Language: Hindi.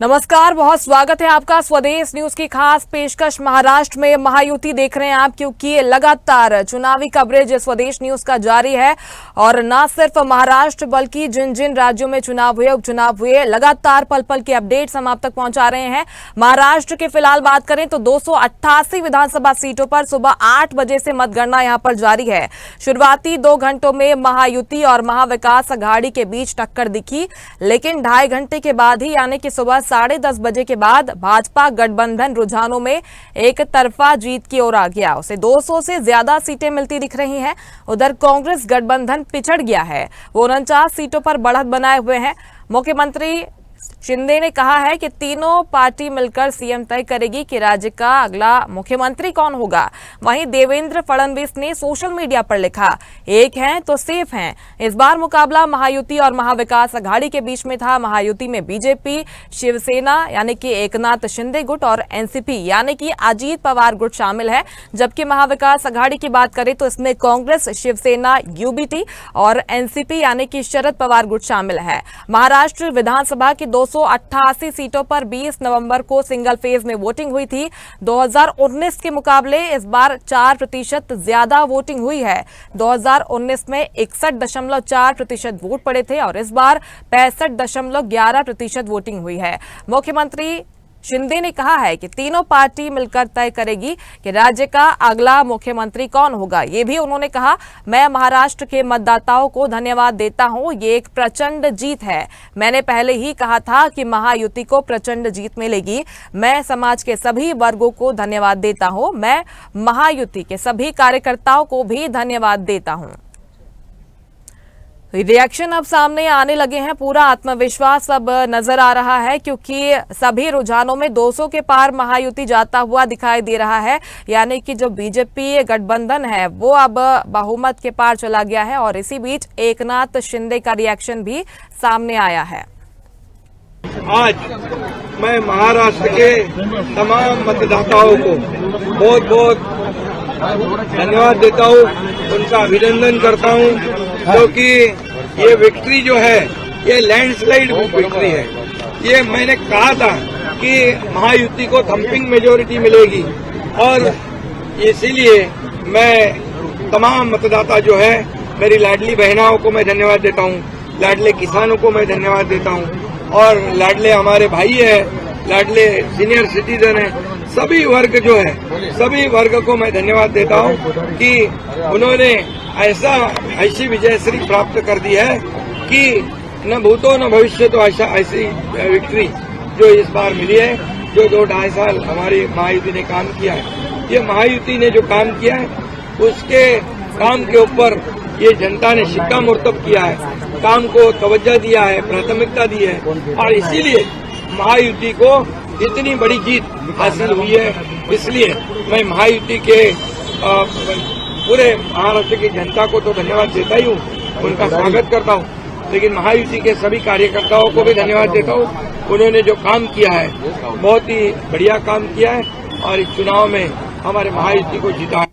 नमस्कार, बहुत स्वागत है आपका स्वदेश न्यूज की खास पेशकश। महाराष्ट्र में महायुति देख रहे हैं आप, क्योंकि लगातार चुनावी कवरेज स्वदेश न्यूज का जारी है। और न सिर्फ महाराष्ट्र बल्कि जिन जिन राज्यों में चुनाव हुए, उपचुनाव हुए, लगातार पल पल के अपडेट्स हम आप तक पहुंचा रहे हैं। महाराष्ट्र की फिलहाल बात करें तो 288 विधानसभा सीटों पर सुबह 8 बजे से मतगणना यहां पर जारी है। शुरुआती 2 घंटों में महायुति और महाविकास अघाड़ी के बीच टक्कर दिखी, लेकिन 2.5 घंटे के बाद ही यानी कि सुबह 10:30 बजे के बाद भाजपा गठबंधन रुझानों में एक तरफा जीत की ओर आ गया। उसे 200 से ज्यादा सीटें मिलती दिख रही हैं। उधर कांग्रेस गठबंधन पिछड़ गया है, वो 49 सीटों पर बढ़त बनाए हुए हैं। मुख्यमंत्री शिंदे ने कहा है कि तीनों पार्टी मिलकर सीएम तय करेगी कि राज्य का अगला मुख्यमंत्री कौन होगा। वहीं देवेंद्र फडणवीस ने सोशल मीडिया पर लिखा, एक हैं तो सेफ हैं। इस बार मुकाबला महायुति और महाविकास अघाड़ी के बीच में था। महायुति में बीजेपी, शिवसेना यानी कि एकनाथ शिंदे गुट और एनसीपी यानी कि अजीत पवार गुट शामिल है। जबकि महाविकास अघाड़ी की बात करें तो इसमें कांग्रेस, शिवसेना, यूबीटी और एनसीपी यानी कि शरद पवार गुट शामिल है। महाराष्ट्र विधानसभा की 288 सीटों पर 20 नवंबर को सिंगल फेज में वोटिंग हुई थी। 2019 के मुकाबले इस बार 4% ज्यादा वोटिंग हुई है। 2019 में 61.4% वोट पड़े थे और इस बार 65.11% वोटिंग हुई है। मुख्यमंत्री शिंदे ने कहा है कि तीनों पार्टी मिलकर तय करेगी कि राज्य का अगला मुख्यमंत्री कौन होगा। ये भी उन्होंने कहा, मैं महाराष्ट्र के मतदाताओं को धन्यवाद देता हूं, ये एक प्रचंड जीत है। मैंने पहले ही कहा था कि महायुति को प्रचंड जीत मिलेगी। मैं समाज के सभी वर्गों को धन्यवाद देता हूं। मैं महायुति के सभी कार्यकर्ताओं को भी धन्यवाद देता हूं। रिएक्शन अब सामने आने लगे हैं। पूरा आत्मविश्वास अब नजर आ रहा है, क्योंकि सभी रुझानों में 200 के पार महायुति जाता हुआ दिखाई दे रहा है। यानी कि जो बीजेपी गठबंधन है वो अब बहुमत के पार चला गया है। और इसी बीच एकनाथ शिंदे का रिएक्शन भी सामने आया है। आज मैं महाराष्ट्र के तमाम मतदाताओं को बहुत बहुत धन्यवाद देता हूँ, उनका अभिनंदन करता हूँ, क्योंकि ये विक्ट्री जो है ये लैंडस्लाइड विक्ट्री है। ये मैंने कहा था कि महायुति को थम्पिंग मेजोरिटी मिलेगी और इसीलिए मैं तमाम मतदाता जो है, मेरी लाडली बहनाओं को मैं धन्यवाद देता हूँ, लाडले किसानों को मैं धन्यवाद देता हूँ और लाडले हमारे भाई है, लाडले सीनियर सिटीजन है, सभी वर्ग जो है, सभी वर्ग को मैं धन्यवाद देता हूँ कि उन्होंने ऐसी विजयश्री प्राप्त कर दी है कि न भूतो न भविष्य तो ऐसी विक्ट्री जो इस बार मिली है, जो 2-2.5 साल हमारी महायुति ने काम किया है। ये महायुति ने जो काम किया है उसके काम के ऊपर ये जनता ने शिक्कामोर्तब किया है, काम को तवज्जो दिया है, प्राथमिकता दी है और इसीलिए महायुति को इतनी बड़ी जीत हासिल हुई है। इसलिए मैं महायुति के पूरे महाराष्ट्र की जनता को तो धन्यवाद देता ही हूँ, उनका स्वागत करता हूँ, लेकिन महायुति के सभी कार्यकर्ताओं को भी धन्यवाद देता हूँ। उन्होंने जो काम किया है बहुत ही बढ़िया काम किया है और इस चुनाव में हमारे महायुति को जीता है।